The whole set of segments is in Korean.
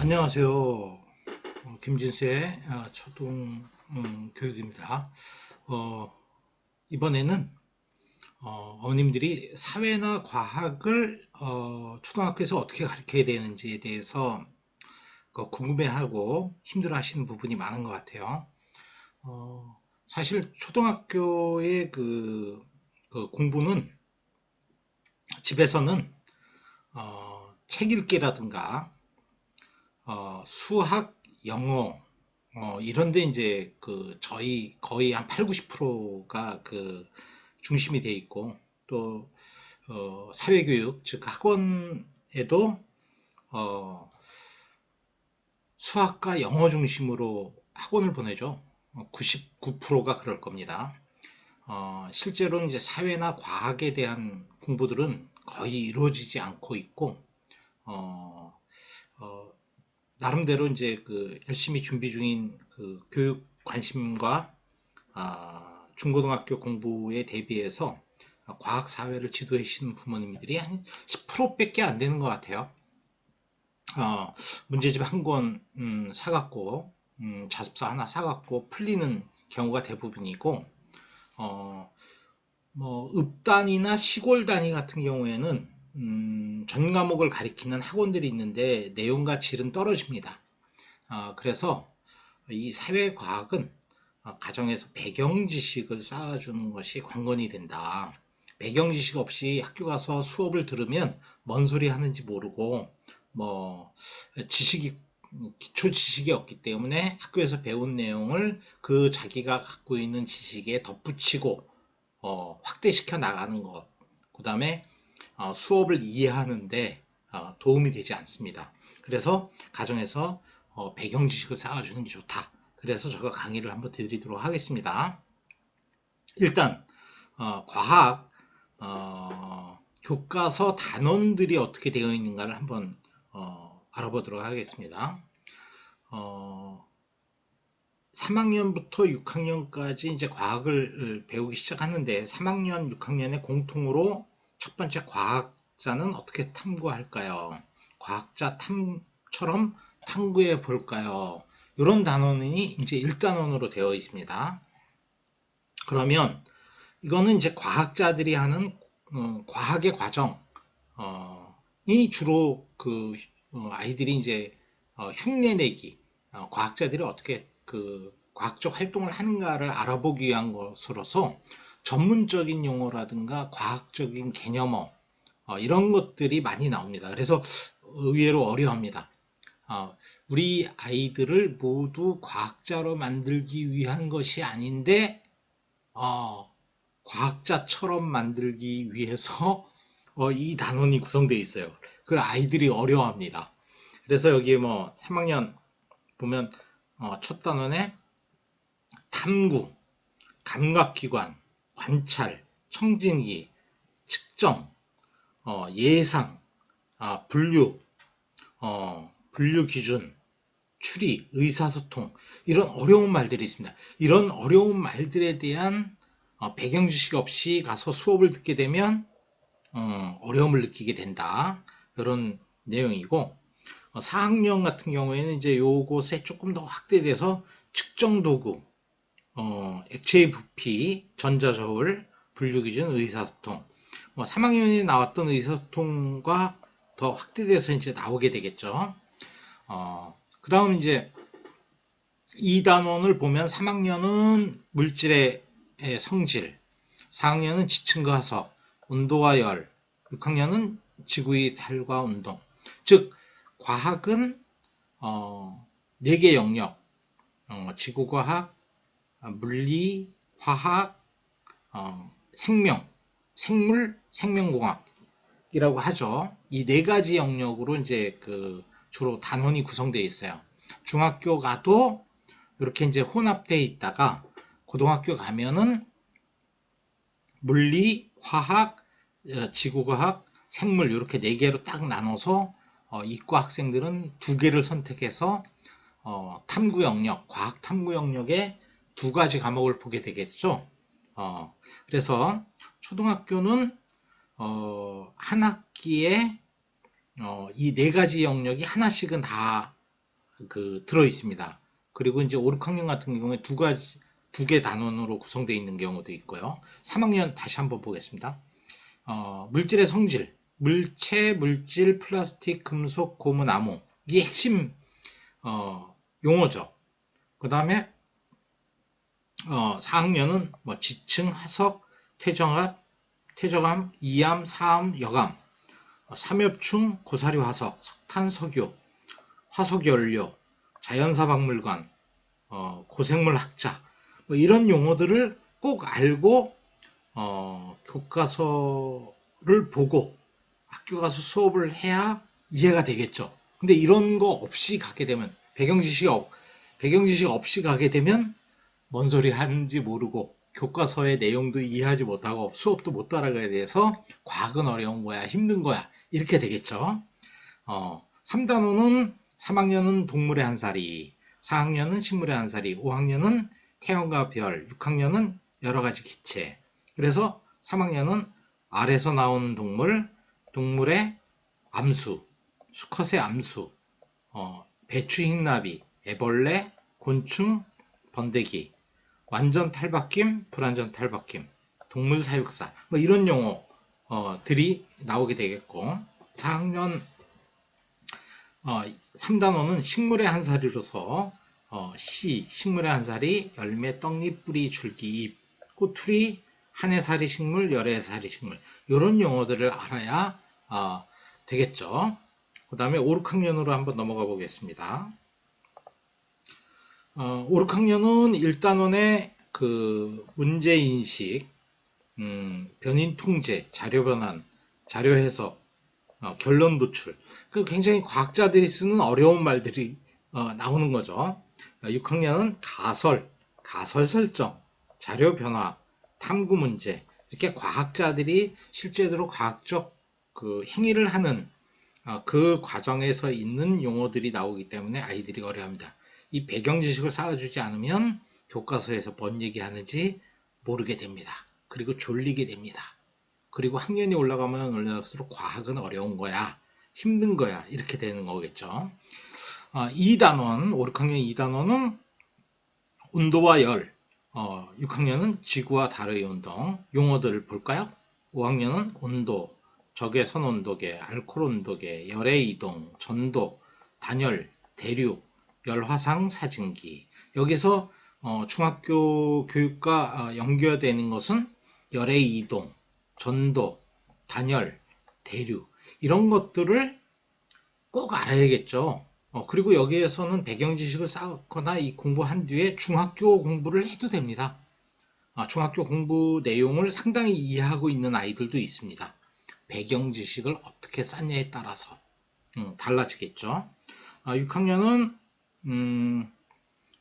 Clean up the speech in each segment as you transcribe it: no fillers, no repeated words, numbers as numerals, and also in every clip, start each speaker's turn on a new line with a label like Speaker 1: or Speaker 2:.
Speaker 1: 안녕하세요. 김진수의 초등 교육입니다. 이번에는 어머님들이 사회나 과학을 초등학교에서 어떻게 가르쳐야 되는지에 대해서 궁금해하고 힘들어하시는 부분이 많은 것 같아요. 사실 초등학교의 그 공부는 집에서는 책 읽기라든가 수학, 영어, 이런데 이제 저희 거의 한 8, 90%가 중심이 돼 있고, 또 사회교육, 즉 학원에도 어, 수학과 영어 중심으로 학원을 보내죠. 99%가 그럴 겁니다. 실제로는 이제 사회나 과학에 대한 공부들은 거의 이루어지지 않고 있고, 어, 어, 나름대로 이제 열심히 준비 중인 교육 관심과 중고등학교 공부에 대비해서 과학 사회를 지도해 주시는 부모님들이 한 10%밖에 안 되는 것 같아요. 문제집 한 권 사갖고 자습서 하나 사갖고 풀리는 경우가 대부분이고, 어, 뭐 읍단이나 시골 단위 같은 경우에는 전 과목을 가리키는 학원들이 있는데 내용과 질은 떨어집니다. 그래서 이 사회과학은 가정에서 배경 지식을 쌓아주는 것이 관건이 된다. 배경 지식 없이 학교 가서 수업을 들으면 뭔 소리 하는지 모르고 뭐 지식이 기초 지식이 없기 때문에 학교에서 배운 내용을 자기가 갖고 있는 지식에 덧붙이고 확대시켜 나가는 것. 그 다음에 수업을 이해하는데 도움이 되지 않습니다. 그래서 가정에서 배경 지식을 쌓아주는 게 좋다. 그래서 제가 강의를 한번 드리도록 하겠습니다. 일단 과학 교과서 단원들이 어떻게 되어 있는가를 한번 알아보도록 하겠습니다. 3학년부터 6학년까지 이제 과학을 배우기 시작하는데 3학년, 6학년에 공통으로 첫 번째 과학자는 어떻게 탐구할까요? 과학자 탐처럼 탐구해 볼까요? 이런 단원이 이제 1단원으로 되어 있습니다. 그러면 이거는 이제 과학자들이 하는 과학의 과정이 주로 아이들이 이제 흉내내기, 과학자들이 어떻게 과학적 활동을 하는가를 알아보기 위한 것으로서 전문적인 용어라든가 과학적인 개념어 이런 것들이 많이 나옵니다. 그래서 의외로 어려워합니다. 우리 아이들을 모두 과학자로 만들기 위한 것이 아닌데 과학자처럼 만들기 위해서 이 단원이 구성되어 있어요. 그걸 아이들이 어려워합니다. 그래서 여기 뭐 3학년 보면 첫 단원에 탐구, 감각기관, 관찰, 청진기, 측정, 예상, 분류, 분류 기준, 추리, 의사소통 이런 어려운 말들이 있습니다. 이런 어려운 말들에 대한 배경 지식 없이 가서 수업을 듣게 되면 어려움을 느끼게 된다. 이런 내용이고 4학년 같은 경우에는 이제 요것에 조금 더 확대돼서 측정 도구, 액체의 부피, 전자저울, 분류기준, 의사소통. 뭐 3학년에 나왔던 의사소통과 더 확대돼서 이제 나오게 되겠죠. 그 다음 이제 2단원을 보면 3학년은 물질의 성질, 4학년은 지층과 화석, 온도와 열, 6학년은 지구의 달과 운동. 즉 과학은 4개 영역, 지구과학, 물리, 화학, 생명, 생물, 생명공학이라고 하죠. 이 4가지 영역으로 이제 주로 단원이 구성되어 있어요. 중학교 가도 이렇게 이제 혼합되어 있다가 고등학교 가면은 물리, 화학, 지구과학, 생물 이렇게 4개로 딱 나눠서 이과 학생들은 2개를 선택해서 탐구 영역, 과학 탐구 영역에 2가지 과목을 보게 되겠죠. 그래서 초등학교는 한 학기에 이 4가지 영역이 하나씩은 다 들어 있습니다. 그리고 이제 5, 6학년 같은 경우에 두 개 단원으로 구성되어 있는 경우도 있고요. 3학년 다시 한번 보겠습니다. 물질의 성질, 물체, 물질, 플라스틱, 금속, 고무, 나무. 이게 핵심 용어죠. 그 다음에 4학년은 뭐 지층, 화석, 퇴적암, 이암, 사암, 여암, 삼엽충, 고사리 화석, 석탄, 석유, 화석연료, 자연사 박물관, 고생물 학자, 뭐 이런 용어들을 꼭 알고 교과서를 보고 학교 가서 수업을 해야 이해가 되겠죠. 근데 이런 거 없이 가게 되면 배경지식 없이 가게 되면 뭔 소리 하는지 모르고 교과서의 내용도 이해하지 못하고 수업도 못 따라가야 돼서 과학은 어려운 거야, 힘든 거야 이렇게 되겠죠. 3단원은 3학년은 동물의 한살이, 4학년은 식물의 한살이, 5학년은 태양과 별, 6학년은 여러 가지 기체. 그래서 3학년은 알에서 나오는 동물의 암수, 수컷의 암수, 배추 흰나비, 애벌레, 곤충, 번데기, 완전 탈바뀜, 불완전 탈바뀜, 동물 사육사, 뭐 이런 용어들이 나오게 되겠고, 4학년 3단원은 식물의 한살이로서 식물의 한살이, 열매, 떡잎, 뿌리, 줄기, 잎, 꼬투리, 한해살이 식물, 열해살이 식물 이런 용어들을 알아야 되겠죠. 그 다음에 5, 6학년으로 한번 넘어가 보겠습니다. 5, 6학년은 1단원의 그 문제인식, 변인 통제, 자료 변환, 자료 해석, 결론 도출. 굉장히 과학자들이 쓰는 어려운 말들이 나오는 거죠. 6학년은 가설 설정, 자료 변화, 탐구 문제. 이렇게 과학자들이 실제로 과학적 그 행위를 하는 그 과정에서 있는 용어들이 나오기 때문에 아이들이 어려워합니다. 이 배경 지식을 쌓아주지 않으면 교과서에서 뭔 얘기하는지 모르게 됩니다. 그리고 졸리게 됩니다. 그리고 학년이 올라가면 올라갈수록 과학은 어려운 거야, 힘든 거야 이렇게 되는 거겠죠. 2단원, 5, 6학년 2단원은 온도와 열, 6학년은 지구와 달의 운동. 용어들을 볼까요? 5학년은 온도, 적외선 온도계, 알코올 온도계, 열의 이동, 전도, 단열, 대륙, 열화상 사진기. 여기서 중학교 교육과 연결되는 것은 열의 이동, 전도, 단열, 대륙 이런 것들을 꼭 알아야겠죠. 그리고 여기에서는 배경 지식을 쌓거나 이 공부한 뒤에 중학교 공부를 해도 됩니다. 중학교 공부 내용을 상당히 이해하고 있는 아이들도 있습니다. 배경 지식을 어떻게 쌓냐에 따라서 달라지겠죠. 6학년은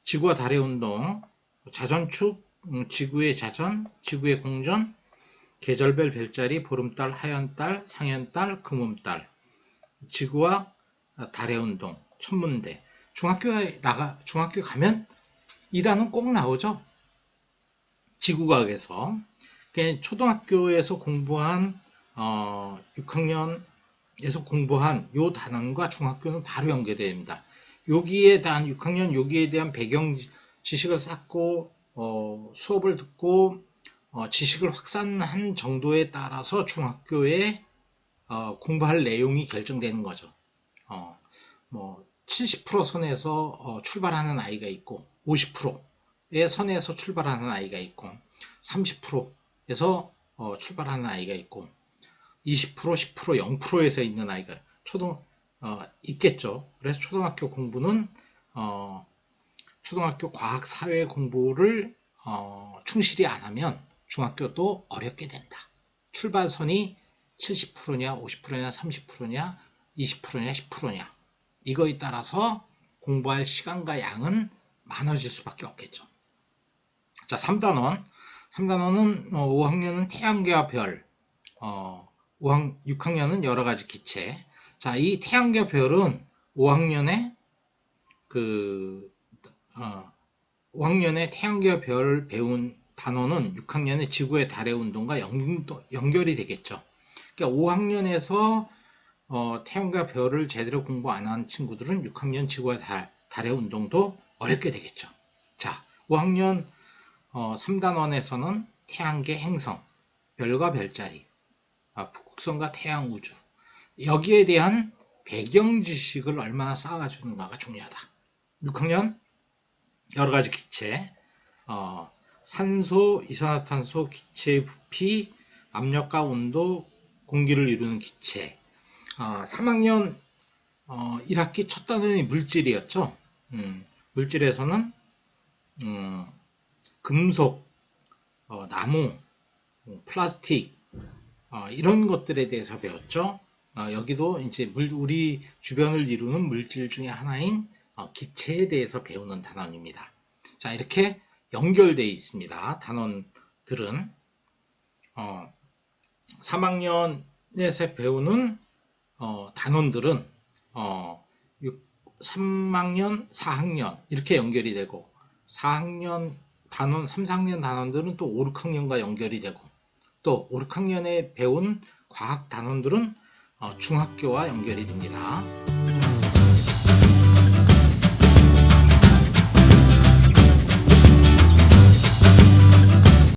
Speaker 1: 지구와 달의 운동, 자전축, 지구의 자전, 지구의 공전, 계절별 별자리, 보름달, 하연달, 상현달, 금음달, 지구와 달의 운동, 천문대. 중학교 가면 이 단은 꼭 나오죠. 지구과학에서. 초등학교에서 공부한 6학년에서 공부한 요 단원과 중학교는 바로 연결이 됩니다. 여기에 대한 6학년 여기에 대한 배경 지식을 쌓고 수업을 듣고 지식을 확산한 정도에 따라서 중학교에 공부할 내용이 결정되는 거죠. 뭐 70% 선에서 출발하는 아이가 있고 50%의 선에서 출발하는 아이가 있고 30%에서 출발하는 아이가 있고 20%, 10%, 0%에서 있는 아이가 있겠죠. 그래서 초등학교 공부는 초등학교 과학 사회 공부를 충실히 안 하면 중학교도 어렵게 된다. 출발선이 70%냐 50%냐 30%냐 20%냐 10%냐 이거에 따라서 공부할 시간과 양은 많아질 수밖에 없겠죠. 자, 3단원. 3단원은 5학년은 태양계와 별, 6학년은 여러 가지 기체. 자, 이 태양계 별은 5학년에 5학년에 태양계와 별 배운 단원은 6학년에 지구의 달의 운동과 연결이 되겠죠. 그러니까 5학년에서 태양과 별을 제대로 공부 안 한 친구들은 6학년 지구와 달의 운동도 어렵게 되겠죠. 자, 5학년 3단원에서는 태양계 행성, 별과 별자리, 북극성과 태양 우주, 여기에 대한 배경 지식을 얼마나 쌓아주는가가 중요하다. 6학년 여러가지 기체, 산소, 이산화탄소, 기체의 부피, 압력과 온도, 공기를 이루는 기체. 3학년 1학기 첫 단원이 물질이었죠. 물질에서는 금속, 나무, 플라스틱, 이런 것들에 대해서 배웠죠. 여기도 이제 우리 주변을 이루는 물질 중에 하나인 기체에 대해서 배우는 단원입니다. 자, 이렇게 연결되어 있습니다. 단원들은 3학년에서 배우는 단원들은 3학년, 4학년 이렇게 연결이 되고 4학년 단원, 3, 4학년 단원들은 또 5, 6학년과 연결이 되고 또 5, 6학년에 배운 과학 단원들은 중학교와 연결이 됩니다.